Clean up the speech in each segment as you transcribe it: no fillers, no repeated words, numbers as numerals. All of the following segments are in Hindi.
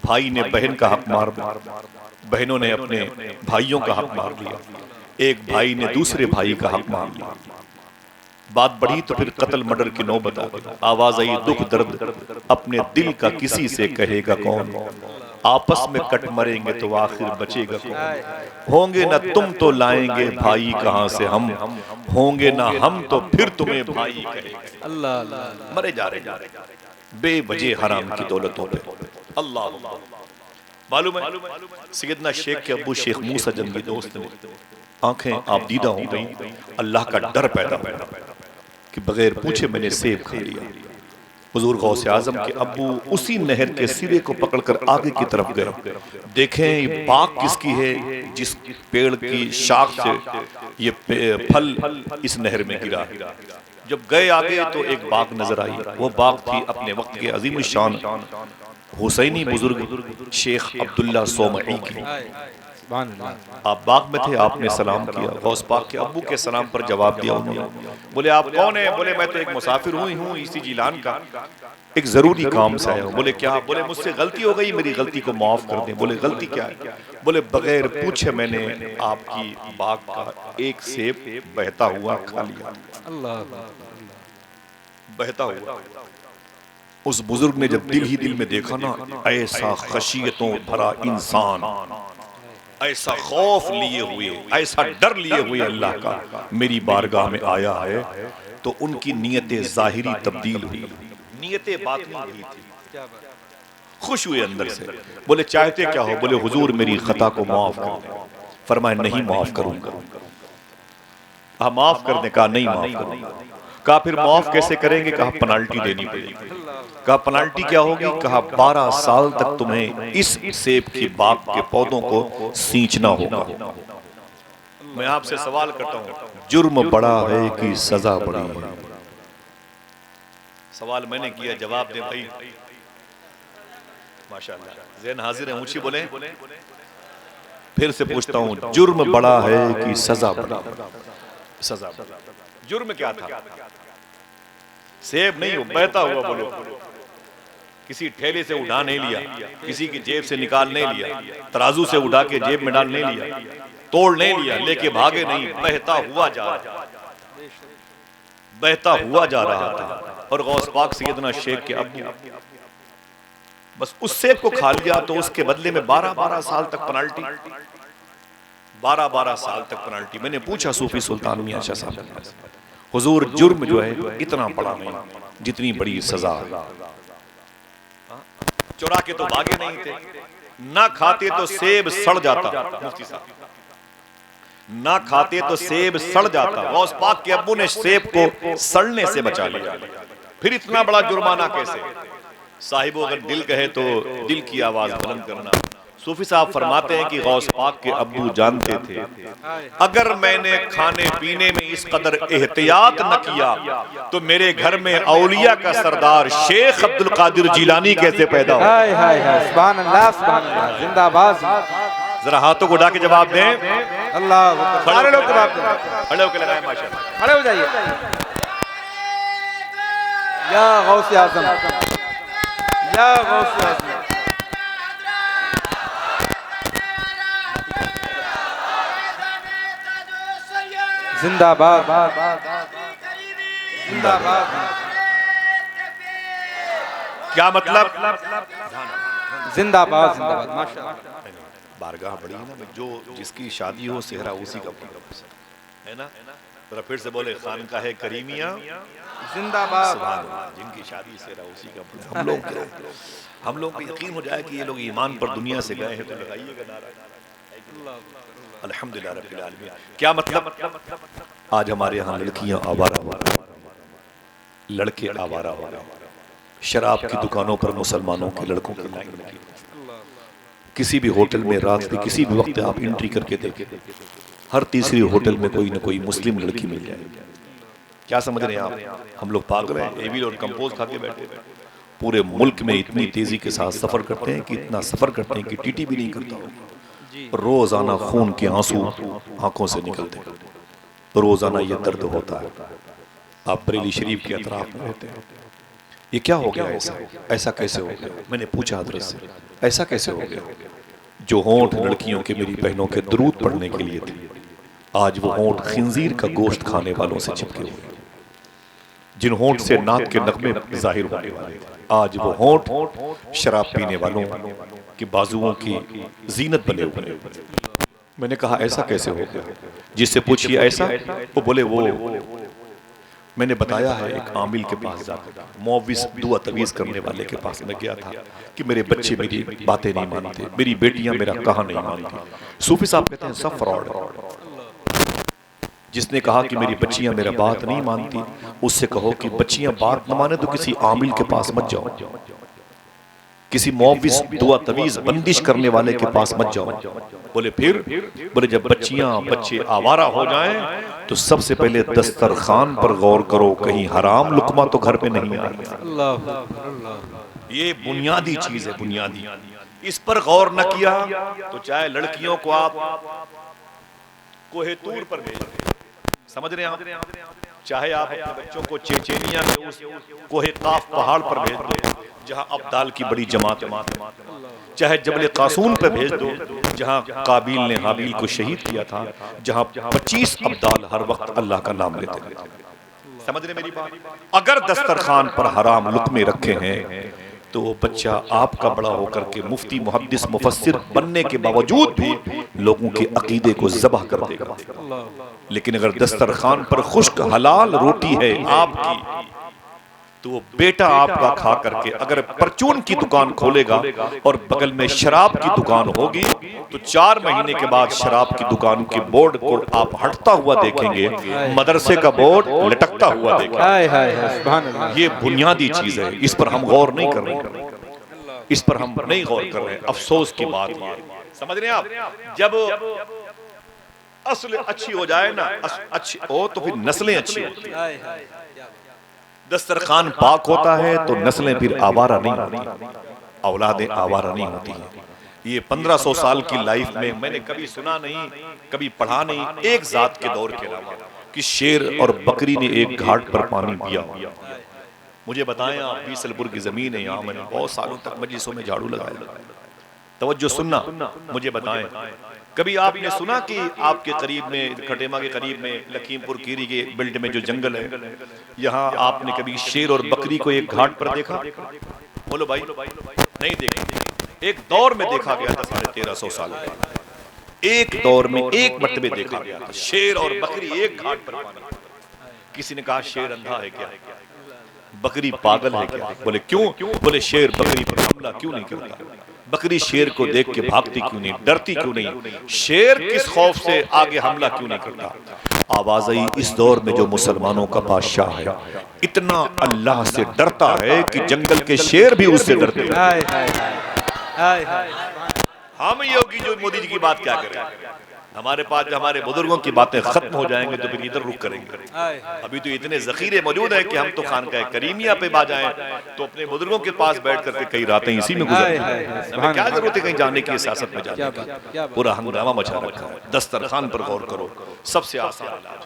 भाई ने बहन का हक मार दिया, बहनों ने अपने भाइयों का हक मार लिया, एक भाई ने दूसरे भाई का हक मार लिया। बात बढ़ी तो फिर कत्ल मर्डर की नौबत आ गई। आवाज आई दुख दर्द अपने दिल का किसी से कहेगा कौन, आपस में कट मरेंगे तो आखिर बचेगा कौन। होंगे ना तुम तो लाएंगे भाई कहां से हम, होंगे ना हम तो फिर तुम्हें भाई कहेंगे। अल्लाह मरे जा रहे बेवजह हराम की दौलतों पे। अल्लाह मालूम है सैयदना शेख के अब्बू शेख मूसा जंगी दोस्त ने आंखें आबदीदा हो गई, अल्लाह का डर पैदा हुआ कि बगैर पूछे मैंने सेब खा लिया। हुजूर गौसे आजम के अब्बू उसी नहर के सिरे को पकड़कर आगे की तरफ गए। देखें ये बाग किसकी है, जिस पेड़ की शाख से ये फल इस नहर में गिरा है। जब गए आगे तो एक बाग नजर आई, वो बाग थी अपने वक्त के अजीम शान हुसैनी बुजुर्ग शेख अब्दुल्ला सोमई की। आप बाग में थे, आपने सलाम किया, गौस पाक के अब्बू के सलाम पर जवाब दिया उन्होंने। बोले आप कौन है? बोले मैं तो एक मुसाफिर हूँ इसी जिलान का, एक जरूरी काम से आया हूँ। बोले क्या? बोले मुझसे गलती हो गई, मेरी गलती को माफ कर दें। बोले गलती क्या है? बोले बगैर पूछे मैंने आपकी बाग का एक सेब बहता हुआ खा लिया। बहता हुआ। उस बुजुर्ग ने जब दिल ही दिल में देखा ना, ऐसा खशियतों भरा इंसान, ऐसा खौफ लिए हुए, ऐसा डर लिए हुए अल्लाह का मेरी बारगाह में आया है, तो उनकी नीयतें जाहिरी तब्दील हुई, नीयतें बातिनी हुई थी। खुश हुए अंदर से। बोले चाहते क्या हो? बोले हुजूर मेरी खता को माफ कर दें। फरमाया नहीं माफ करूंगा। हाँ माफ कर दे। कहा नहीं माफ करूंगा। कहा फिर माफ कैसे करेंगे? कहा पेनाल्टी देनी पड़ेगी। कहा पेनाल्टी क्या होगी? कहा 12 साल तक तुम्हें इस सेब की बाग के पौधों को सींचना होगा। मैं आपसे सवाल करता हूं, जुर्म बड़ा है कि सजा बड़ी है? सवाल मैंने किया, जवाब दे भाई। माशाअल्लाह ज़हन हाजिर है, ऊंची बोले। फिर से पूछता हूं, जुर्म बड़ा है कि सजा बड़ी? सजा। जुर्म क्या था? सेब नहीं, बहता हुआ। बोलो किसी ठेले से उठा नहीं लिया, किसी की जेब से निकाल नहीं लिया, तराजू से उठा के जेब में डाल नहीं लिया, तोड़ नहीं लिया, लेके भागे नहीं, बहता हुआ जा रहा, बहता हुआ जा रहा था। और गौस पाक सैयदना शेख के अब्बू बस उस सेब को खा लिया, तो उसके बदले में 12-12 साल तक पेनाल्टी, 12-12 साल तक पेनाल्टी। मैंने पूछा सूफी सुल्तान मियां शाह साहब, हुजूर जुर्म जो है इतना बड़ा नहीं जितनी बड़ी सजा है। चुरा के तो भागे नहीं थे, ना खाते तो सेब सड़ जाता। मुफ्ती साहब, ना खाते तो सेब सड़ जाता। गौस पाक के अब्बू ने सेब को सड़ने से बचा लिया, फिर इतना बड़ा जुर्माना कैसे? साहिबो अगर दिल कहे तो दिल की आवाज बुलंद करना। सूफी साहब फरमाते हैं कि गौस पाक के अब्बू जानते थे, अगर मैंने खाने पीने में इस कदर एहतियात न किया तो मेरे घर में औलिया का सरदार शेख अब्दुल कादिर जिलानी कैसे पैदा हो? सुभान अल्लाह, सुभान अल्लाह, जिंदाबाद। जरा हाथों को उठा के जवाब दें। अल्लाह, सारे लोग जवाब दें। खड़े होकर लगाएं, माशाअल्लाह खड़े हो जाइए। या गौसे आज़म, या गौसे आज़म। जिंदाबाद, जिंदाबाद। क्या मतलब? जिंदाबाद, जिंदाबाद। माशाअल्लाह, बारगाह बड़ी है ना, जो जिसकी शादी हो सेहरा उसी का है ना। जरा फिर से बोले, खानकाह है करीमिया जिंदाबाद। जिनकी शादी सेहरा उसी का। हम लोग को यकीन हो जाए कि ये लोग ईमान पर दुनिया से गए हैं तो लगाइएगा नारा अल्हम्दुलिल्लाह रब्बिल आलमीन। क्या मतलब? आज हमारे यहाँ लड़कियां आवारा, लड़के आवारा, शराब की दुकानों पर मुसलमानों के लड़कों की लाइन लगी। किसी भी होटल में रात के किसी भी वक्त आप एंट्री करके देखें, हर तीसरी होटल में कोई ना कोई मुस्लिम लड़की मिल जाएगी। क्या समझ रहे हैं आप? हम लोग पागल हैं, एविल और कंपोज खा के बैठे। पूरे मुल्क में इतनी तेजी के साथ सफर करते हैं कि इतना सफर करते हैं कि टीटी भी नहीं करता होगा। रोजाना खून के आंसू आंखों से निकलते हैं, रोजाना ये दर्द होता है। आप बरेली शरीफ के अतराफ में रहते हैं, ये क्या हो गया? ऐसा कैसे हो गया? मैंने पूछा हजरत से, ऐसा कैसे हो गया? जो होंठ लड़कियों के, मेरी बहनों के दुरूद पढ़ने के लिए थे, आज वो होंठ खिंजीर का गोश्त खाने वालों से चिपके हुए। जिन होंठ से नाक के नगमे जाहिर होने वाले थे, आज वो होंठ शराब पीने वालों के बाजुओं की जीनत बने हुए हैं। मैंने कहा ऐसा कैसे हो गया? जिससे पूछिए ऐसा, वो बोले वो मैंने बताया है एक आमिल के पास जाकर, मुअव्विज़ दुआ तवीज़ करने वाले के पास मैं गया था कि मेरे बच्चे मेरी बातें नहीं मानते, मेरी बेटियां मेरा कहा नहीं मानती। सूफी साहब कहते हैं सब फ्रॉड है। जिसने कहा कि मेरी बच्चियां मेरा बात नहीं मानती, उससे कहो कि बच्चियां बात न माने तो किसी आमिल के पास मत जाओ, किसी मुअव्विज़ दुआ तवीज़ बंदिश करने वाले के पास मत जाओ। बोले फिर? बोले जब बच्चियां बच्चे आवारा हो जाएं तो सबसे पहले दस्तरखान पर गौर करो, कहीं हराम लुकमा तो घर पे नहीं आ रहा। ये बुनियादी चीज है, बुनियादी। इस पर गौर न किया तो चाहे लड़कियों को आप कोहे तूर पर भेज, समझ रहे हैं आप, चाहे आप अपने बच्चों को चेचेनिया के उस कोहे काफ पहाड़ पर भेज दो जहां अब्दाल की बड़ी जमात है, चाहे जबल कासून पे भेज दो जहां काबिल ने हाबिल को शहीद किया था, जहां 25 अब्दाल हर वक्त अल्लाह का नाम लेते थे। समझ रहे मेरी बात? अगर दस्तरखान पर हराम लुकमे रखे हैं तो वो बच्चा आपका बड़ा होकर के मुफ्ती मुहद्दिस मुफस्सिर बनने के बावजूद भी लोगों के अकीदे को ज़बह कर देगा। लेकिन अगर दस्तरखान पर खुश्क हलाल रोटी है आपकी, तो वो बेटा आपका खा करके अगर परचून की दुकान खोलेगा और बगल में शराब की दुकान होगी तो 4 महीने के बाद शराब की दुकान के बोर्ड को आप हटता हुआ देखेंगे, मदरसे का बोर्ड लटकता हुआ देखेंगे। ये बुनियादी चीज है, इस पर हम गौर नहीं कर रहे, इस पर हम नहीं गौर कर रहे। अफसोस की बात ये, समझ रहे हैं आप, जब असल अच्छी हो जाए ना, अच्छी हो तो फिर नस्लें अच्छी होती हैं। दस्तरखान पाक होता है तो नस्लें फिर आवारा नहीं होती, औलादें आवारा नहीं होती हैं। ये 1500 साल की लाइफ में मैंने कभी सुना नहीं, कभी पढ़ा नहीं, एक जात के दौर के अलावा, कि शेर और बकरी ने एक घाट पर पानी पिया। मुझे बताएं आप, बीसलपुर की जमीन है, यहाँ मैंने बहुत सालों तक मजलिसों में झाड़ू लगाया। तवज्जो सुनना, मुझे बताएं कभी आपने सुना कि आपके करीब में, खटेमा के करीब में, लखीमपुर खीरी के बेल्ट में जो जंगल है, यहाँ आपने कभी शेर और बकरी को एक घाट पर देखा? बोलो भाई, नहीं देखा। एक दौर में देखा गया था 1350 साल पहले, एक दौर में एक मरतबे देखा गया था शेर और बकरी एक घाट पर पानी। किसी ने कहा शेर अंधा है क्या, बकरी पागल है क्या? बोले क्यों? बोले शेर बकरी पर हमला क्यों नहीं करता, बकरी शेर को देख के भागती क्यों नहीं, डरती क्यों नहीं, शेर किस खौफ से आगे हमला क्यों नहीं करता? आवाज आई, इस दौर में जो मुसलमानों का बादशाह है इतना अल्लाह से डरता है कि जंगल के शेर भी उससे डरते हैं। हम योगी जो मोदी जी की बात क्या करें, हमारे पास हमारे बुजुर्गों की बातें खत्म हो जाएंगे तो फिर इधर रुक करेंगे। अभी तो इतने जखीरे मौजूद हैं कि हम तो खानकाह करीमिया पे आ जाएं तो अपने बुजुर्गों के पास बैठ करके कई रातें इसी में गुजरती। हमें क्या जरूरत है कहीं जाने की, सियासत में जाने की? पूरा हंगामा मचा रखा है। दस्तरखान पर गौर करो, सबसे आसान इलाज,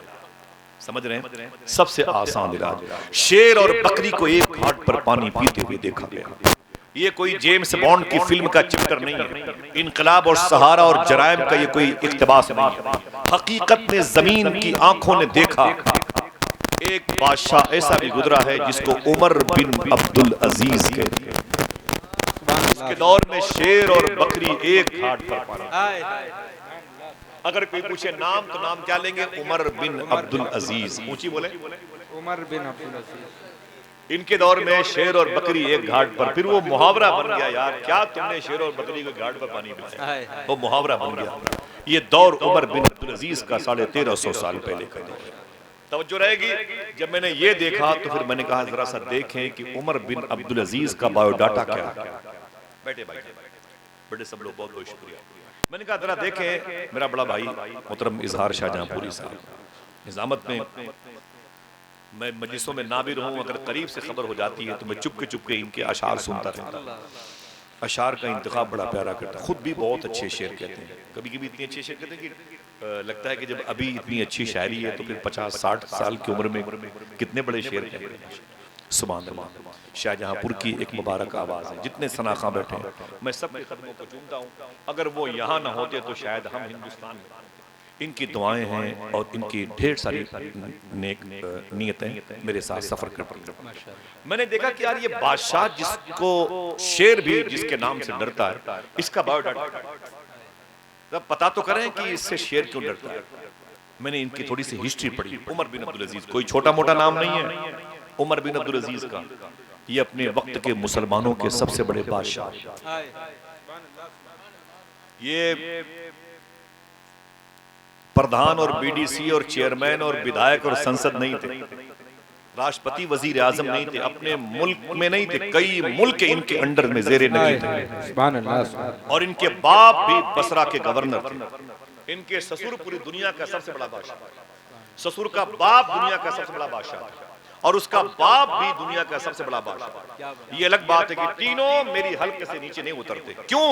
समझ रहे हैं, सबसे आसान इलाज। शेर और बकरी को एक घाट पर पानी पीते हुए देखा गया। ये कोई जेम्स बॉन्ड की फिल्म का चैप्टर नहीं है, इनकलाब और सहारा और जराइम का ये कोई इख्तिबास नहीं है। हकीकत में जमीन की आंखों ने देखा, एक बादशाह ऐसा भी गुजरा है जिसको उमर बिन अब्दुल अजीज कहते हैं। इसके दौर में शेर और बकरी एक घाट पर पानी। अगर कोई पूछे नाम तो नाम क्या लेंगे? उमर बिन अब्दुल अजीज। ऊंची बोले, उमर बिन अब्दुल अजीज। इनके दौर में शेर और बकरी एक घाट पर, फिर वो मुहावरा बन गया, यार क्या तुमने शेर और बकरी को घाट पर पानी पिलाया, वो मुहावरा बन गया। ये दौर उमर बिन अब्दुल अजीज का 1350 साल पहले का दौर है। तवज्जो रहेगी, जब मैंने ये देखा तो फिर मैंने कहा जरा सा देखें कि उमर बिन अब्दुल अजीज का बायोडाटा क्या है। बैठे भाई, बड़े सब लोग, बहुत बहुत शुक्रिया। मैंने कहा जरा देखें, मेरा बड़ा भाई मोहतरम इजहार शाहजहांपुरी साहब, निजामत में मैं मजलिसों में ना भी रहूं, अगर करीब से खबर हो जाती है तो मैं चुपके इनके अशार सुनता रहता। अशार का इंतखाब बड़ा प्यारा करता, खुद भी बहुत अच्छे शेर कहते हैं, कभी कभी इतने अच्छे शेर कहते हैं कि लगता है कि जब अभी इतनी अच्छी शायरी है तो फिर 50-60 साल की उम्र में कितने बड़े शेर कहते हैं। सुभान अल्लाह। शाहजहांपुर की एक मुबारक आवाज़ है। जितने सनाखा बैठे हैं मैं सबके कदमों को चूमता हूँ। अगर वो यहाँ ना होते तो शायद हम हिंदुस्तान में। इनकी दुआएं हैं और इनकी ढेर सारी नेक नीयतें मेरे साथ सफर करती हैं। मैंने देखा कि यार ये बादशाह जिसको शेर भी जिसके नाम से डरता है, इसका बायोडाटा पता तो करें कि इससे शेर क्यों डरता है। मैंने इनकी थोड़ी सी हिस्ट्री पढ़ी। उमर बिन अब्दुल अजीज कोई छोटा मोटा नाम नहीं है। उमर बिन अब्दुल अजीज का ये अपने वक्त के मुसलमानों के सबसे बड़े बादशाह। ये प्रधान और बीडीसी और चेयरमैन और विधायक और संसद नहीं थे, राष्ट्रपति वजीर आजम नहीं थे, अपने मुल्क में नहीं थे, कई मुल्क इनके अंडर में जेरे नगी थे। और इनके बाप भी बसरा के गवर्नर थे। इनके ससुर पूरी दुनिया का सबसे बड़ा बादशाह, ससुर का बाप दुनिया का सबसे बड़ा बादशाह और उसका बाप भी दुनिया का सबसे बड़ा बादशाह। ये अलग बात है कि तीनों मेरी हल्के से नीचे नहीं उतरते। क्यों?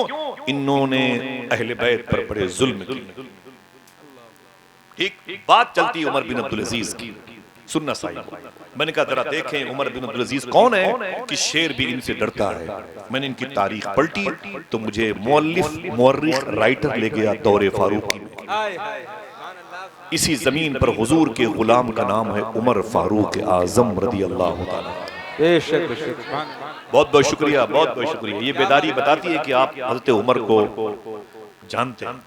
इन्होंने अहले बैत पर बड़े जुल्म किए। एक बात चलती उमर बिन अब्दुल अजीज की, सुनना साहिब। मैंने कहा जरा देखें उमर बिन अब्दुल अजीज कौन है कि शेर भी इनसे डरता है। मैंने इनकी तारीख पलटी तो मुझे मुअर्रिख राइटर ले गया दौरे फारूकी में। इसी जमीन पर हुजूर के गुलाम का नाम है उमर फारूक आजम रदी अल्लाह ताला। बहुत बहुत शुक्रिया, बहुत बहुत शुक्रिया। ये बेदारी बताती है कि आप हजरत उमर को जानते हैं,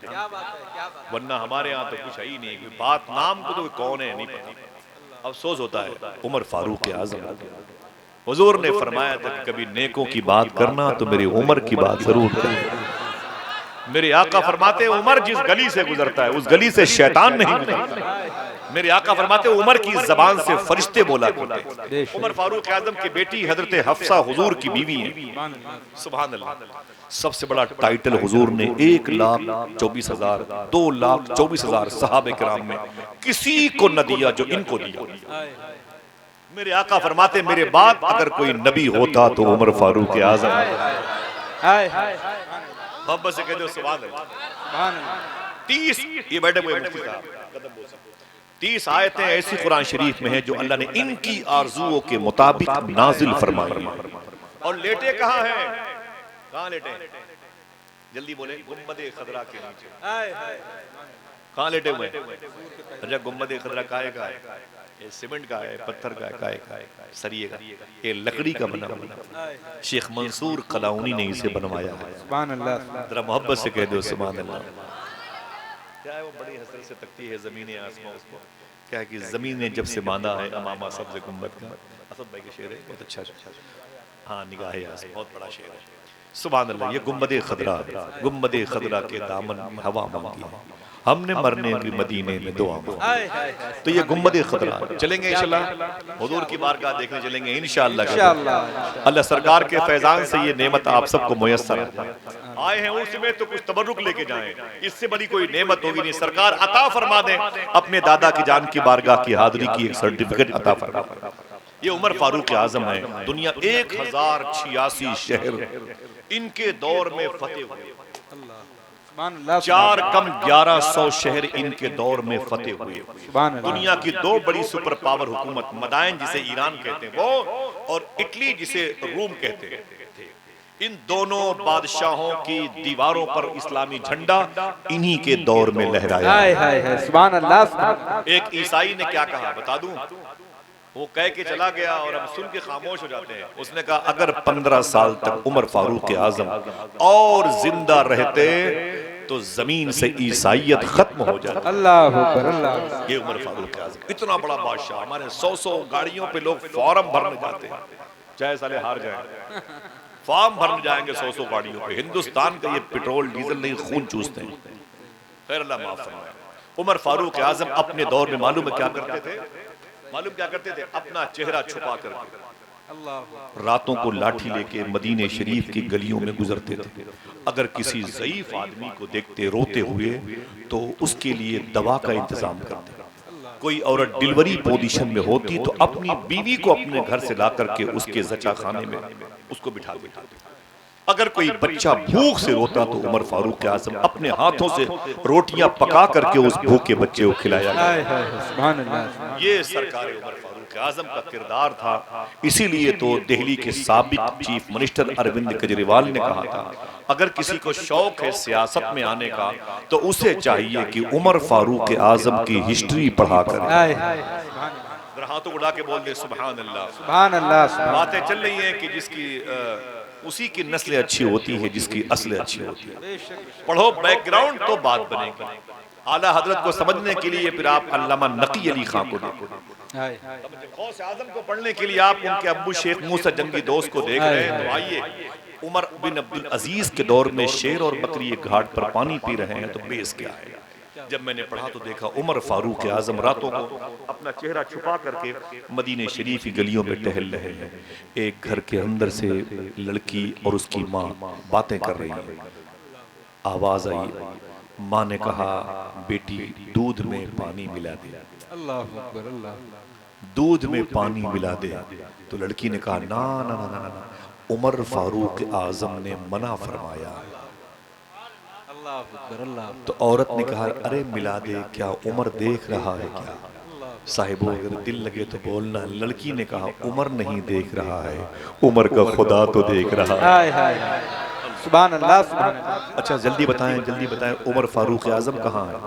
वरना हमारे यहाँ तो कुछ है ही नहीं। बात नाम को तो कौन है नहीं पता। अफसोस होता है। उमर फारूक आजम, हुजूर ने फरमाया था कि कभी नेकों की बात करना तो मेरी उमर की बात जरूर करना। मेरे आका फरमाते उमर जिस गली से गुजरता है उस गली से शैतान नहीं गुजरता। मेरे आका फरमाते उमर की जबान से फरिश्ते बोला करते। उमर फारूक आजम की बेटी हजरत हफ्सा हुजूर की बीवी है। सुभान अल्लाह। सबसे बड़ा टाइटल हुजूर ने 1,24,000 2,24,000 सहाबे किराम में किसी को न दिया जो इनको दिया। मेरे आका फरमाते मेरे बाद अगर कोई नबी होता तो उमर फारूक आजम। मोहब्बत से कह दो सुभान अल्लाह। 30 ये बैठे हुए मुफ्ती साहब 30 आयतें ऐसी कुरान शरीफ में हैं जो अल्लाह ने इनकी आरजुओं के मुताबिक नाजिल फरमाई। और लेटे कहाँ हैं? कहाँ लेटे? जल्दी बोले। गुम्बदे खदरा के नीचे। कहाँ लेटे हुए? अच्छा, गुम्बदे खदरा काहे का है? ये सीमेंट का है, पत्थर का है, सरिये का, ये लकड़ी का बना हुआ। शेख मंसूर कलाउनी ने इसे बनवाया है। सुभान अल्लाह। जरा मोहब्बत से कह दो सुभान अल्लाह। क्या है वो बड़ी हसरत से तकती है ज़मीन आसमां उसको। क्या है कि ज़मीन ने जब से बांधा है अमामा सब्ज़ गुंबद का। असद भाई के शेर है, बहुत अच्छा। हाँ, निगाहे आसमां बहुत बड़ा शेर है। सुभान अल्लाह। ये गुंबदे खदरा, गुंबदे खदरा के दामन में हवा मांगी है, हमने मरने की मदीने में दुआ मांगी। तो ये गुंबदे खदरा चलेंगे इंशाल्लाह, हुजूर की बारगाह देखने चलेंगे इंशाल्लाह। अल्लाह सरकार के फैजान से ये नेमत आप सबको मुयस्सर आए हैं। उसमें तो कुछ तबर्रुक लेके जाएं, इससे बड़ी कोई नेमत होगी नहीं। सरकार अता फरमा दें अपने दादा की जान की बारगाह की हाजिरी की एक सर्टिफिकेट अता फरमा। ये उमर फारूक आजम है। दुनिया 1086 शहर इनके दौर में फतेह हुए। 4 कम 1100 शहर इनके दौर में फतेह हुए। दुनिया की 2 बड़ी सुपर पावर हुकूमत, मदाइन जिसे ईरान कहते हैं वो, और इटली जिसे रूम कहते हैं, इन दोनों बादशाहों की दीवारों पर इस्लामी झंडा इन्हीं के दौर में लहराया। सुभान अल्लाह। एक ईसाई ने क्या कहा बता दूं? वो कह के चला गया और हम सुन के खामोश हो जाते हैं। उसने कहा अगर 15 साल तक उमर फारूक आजम और जिंदा रहते तो जमीन से ईसाइयत खत्म हो जाती। अल्लाह अकबर, अल्लाह। ये उमर फारूक आजम इतना बड़ा बादशाह। हमारे 100 गाड़ियों पे लोग फॉर्म भरने जाते हैं, चाहे साले हार जाए, फॉर्म भरने जाएंगे 100 गाड़ियों पे। हिंदुस्तान का ये पेट्रोल डीजल नहीं, खून चूसते हैं। खैर अल्लाह माफ फरमाए। उमर फारूक आजम अपने दौर में मालूम है क्या करते थे? मालूम क्या करते थे? अपना चेहरा छुपा करके रातों को लाठी लेके मदीने शरीफ की गलियों में गुजरते थे। अगर किसी ज़ईफ आदमी को देखते रोते हुए तो उसके लिए दवा का इंतजाम करते। कोई औरत डिलीवरी पोजीशन में होती तो अपनी बीवी को अपने घर से ला करके उसके जचा खाने में उसको बिठा देते। अगर कोई बच्चा भूख से रोता तो उमर फारूक आजम अपने हाथों से रोटियां पका करके उस भूखे बच्चे को खिलाया। ये सरकार उमर फारूक फारूक आजम का किरदार था। इसीलिए तो दिल्ली के साबिक चीफ मिनिस्टर अरविंद केजरीवाल ने कहा था, अगर किसी को शौक है सियासत में आने का तो उसे चाहिए कि उमर फारूक आजम की हिस्ट्री पढ़ा करे। जरा हाथों उड़ा के बोल दे सुभान अल्लाह। सुभान अल्लाह, सुभान बातें चल रही हैं कि जिसकी उसी की नस्लें अच्छी होती है जिसकी असलें अच्छी होती है। पढ़ो बैकग्राउंड तो बात बनेगी। आला हजरत को समझने के लिए फिर आप अल्लामा नकी अली खां को देखो। गौस आजम को पढ़ने के लिए आप उनके अब्बू शेख मूसा जंगी दोस्त को देख रहे हैं। तो आइए, उमर बिन अब्दुल अजीज के दौर में शेर और बकरी एक घाट पर पानी पी रहे हैं, तो बेस क्या है। जब मैंने पढ़ा तो देखा उमर फारूक आजम रातों को अपना चेहरा छुपा करके मदीने शरीफ की गलियों में टहल रहे हैं। एक घर के अंदर से लड़की और उसकी माँ बातें कर रही है। आवाज आई, माँ ने कहा, बेटी दूध में पानी मिला दे। अल्लाह अकबर, अल्लाह। दूध में पानी मिला दे। तो लड़की ने कहा, ना ना ना ना ना, उमर फारूक आजम ने मना फरमाया। अल्लाह अकबर, अल्लाह। तो औरत ने कहा, अरे मिला दे, क्या उमर देख रहा है क्या? साहिबो अगर दिल लगे तो बोलना। लड़की ने कहा, उमर नहीं देख रहा है, उमर का खुदा तो देख रहा है। हाय हाय हाय, सुभान अल्लाह, सुभान अल्लाह। अच्छा जल्दी बताएं, जल्दी बताएं, उमर फारूक आजम कहाँ है?